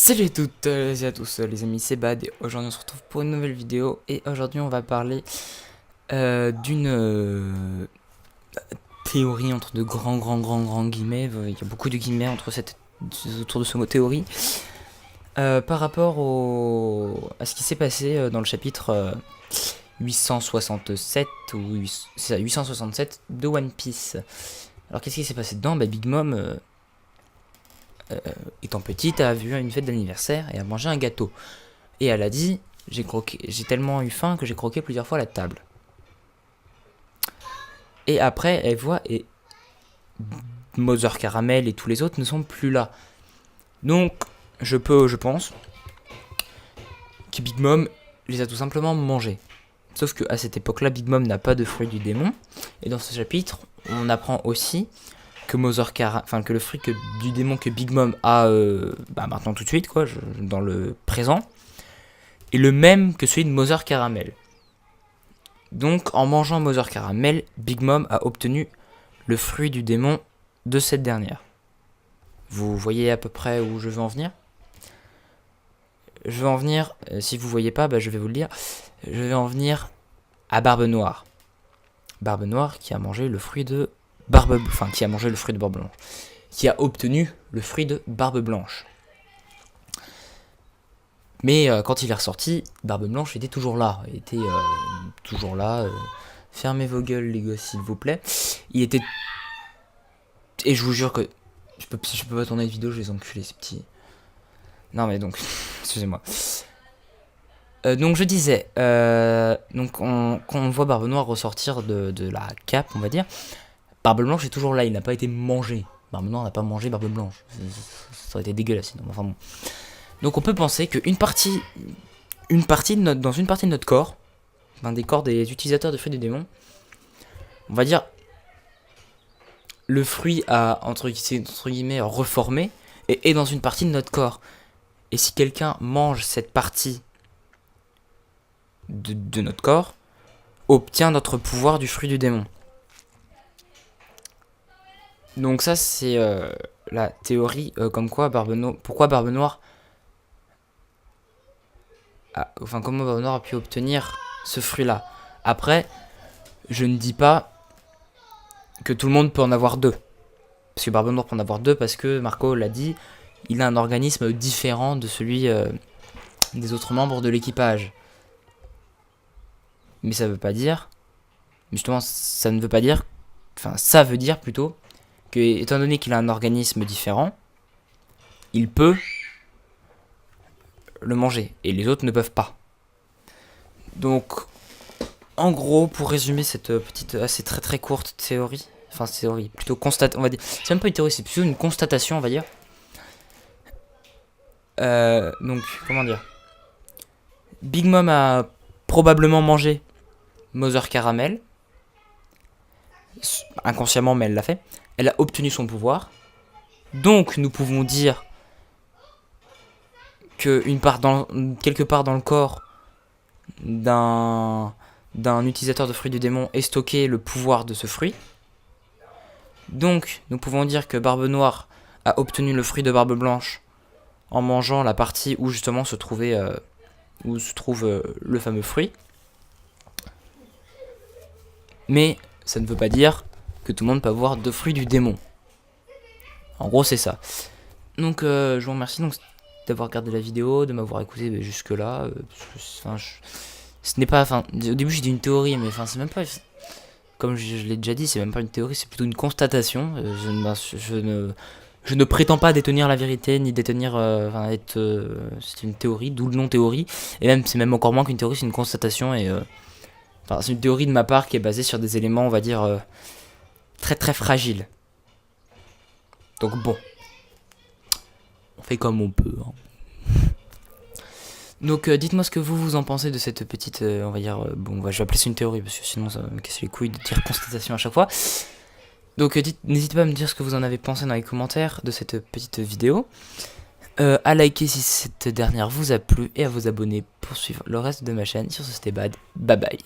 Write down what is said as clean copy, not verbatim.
Salut à toutes et à tous les amis, c'est Bad et aujourd'hui on se retrouve pour une nouvelle vidéo et aujourd'hui on va parler d'une théorie entre de grands guillemets. Il y a beaucoup de guillemets autour de ce mot théorie par rapport à ce qui s'est passé dans le chapitre 867 ou c'est ça, 867 de One Piece. Alors qu'est-ce qui s'est passé dedans? Big Mom étant petite, a vu une fête d'anniversaire et a mangé un gâteau. Et elle a dit, j'ai tellement eu faim que j'ai croqué plusieurs fois la table. Et après, elle voit et Mother Caramel et tous les autres ne sont plus là. Donc, je pense que Big Mom les a tout simplement mangés. Sauf que à cette époque-là, Big Mom n'a pas de fruit du démon. Et dans ce chapitre, on apprend aussi que que le fruit du démon que Big Mom a maintenant tout de suite, dans le présent, est le même que celui de Mother Caramel. Donc en mangeant Mother Caramel, Big Mom a obtenu le fruit du démon de cette dernière. Vous voyez à peu près où je veux en venir? Je vais en venir, si vous voyez pas, je vais vous le dire, je vais en venir à Barbe Noire. Barbe Noire qui a mangé le fruit de Barbe Blanche, qui a obtenu le fruit de Barbe Blanche. Mais quand il est ressorti, Barbe Blanche était toujours là. Fermez vos gueules, les gosses, s'il vous plaît. Il était... Et je vous jure que... Je peux pas tourner une vidéo, je les enculer, ces petits... Non mais donc... Excusez-moi. Donc je disais... quand on voit Barbe Noire ressortir de la cape, on va dire... Barbe Blanche est toujours là, il n'a pas été mangé. Barbe Noire n'a pas mangé Barbe Blanche. Ça aurait été dégueulasse sinon. Enfin bon. Donc on peut penser qu'une une partie de notre corps, des corps des utilisateurs de fruits du démon, on va dire, le fruit a entre guillemets reformé et est dans une partie de notre corps. Et si quelqu'un mange cette partie de notre corps, obtient notre pouvoir du fruit du démon. Donc ça c'est la théorie comme quoi pourquoi Barbe Noire comment Barbe Noire a pu obtenir ce fruit là. Après, je ne dis pas que tout le monde peut en avoir deux. Parce que Barbe Noire peut en avoir deux parce que Marco l'a dit, il a un organisme différent de celui des autres membres de l'équipage. Mais ça veut pas dire, justement ça ne veut pas dire, ça veut dire plutôt que, étant donné qu'il a un organisme différent, il peut le manger et les autres ne peuvent pas. Donc en gros, pour résumer cette petite assez très courte théorie, plutôt on va dire, c'est même pas une théorie, c'est plutôt une constatation, on va dire. Donc comment dire, Big Mom a probablement mangé Mother Caramel inconsciemment, mais elle l'a fait. Elle a obtenu son pouvoir. Donc nous pouvons dire que quelque part dans le corps d'un utilisateur de fruit du démon est stocké le pouvoir de ce fruit. Donc nous pouvons dire que Barbe Noire a obtenu le fruit de Barbe Blanche en mangeant la partie où justement se trouve le fameux fruit. Mais ça ne veut pas dire que tout le monde peut avoir deux fruits du démon. En gros c'est ça. Donc je vous remercie d'avoir regardé la vidéo, de m'avoir écouté jusque là. Ce n'est pas, au début j'ai dit une théorie, mais c'est même pas, comme je l'ai déjà dit, c'est même pas une théorie, c'est plutôt une constatation. Je ne prétends pas détenir la vérité, ni détenir, c'est une théorie, d'où le nom théorie. Et même, c'est même encore moins qu'une théorie, c'est une constatation. Et c'est une théorie de ma part qui est basée sur des éléments, on va dire, très fragiles. Donc bon, on fait comme on peut. Hein. Donc dites-moi ce que vous en pensez de cette petite, on va dire, je vais appeler ça une théorie parce que sinon ça va me casser les couilles de dire constatation à chaque fois. Donc n'hésitez pas à me dire ce que vous en avez pensé dans les commentaires de cette petite vidéo. À liker si cette dernière vous a plu et à vous abonner pour suivre le reste de ma chaîne. Sur ce, c'était Bad. Bye bye.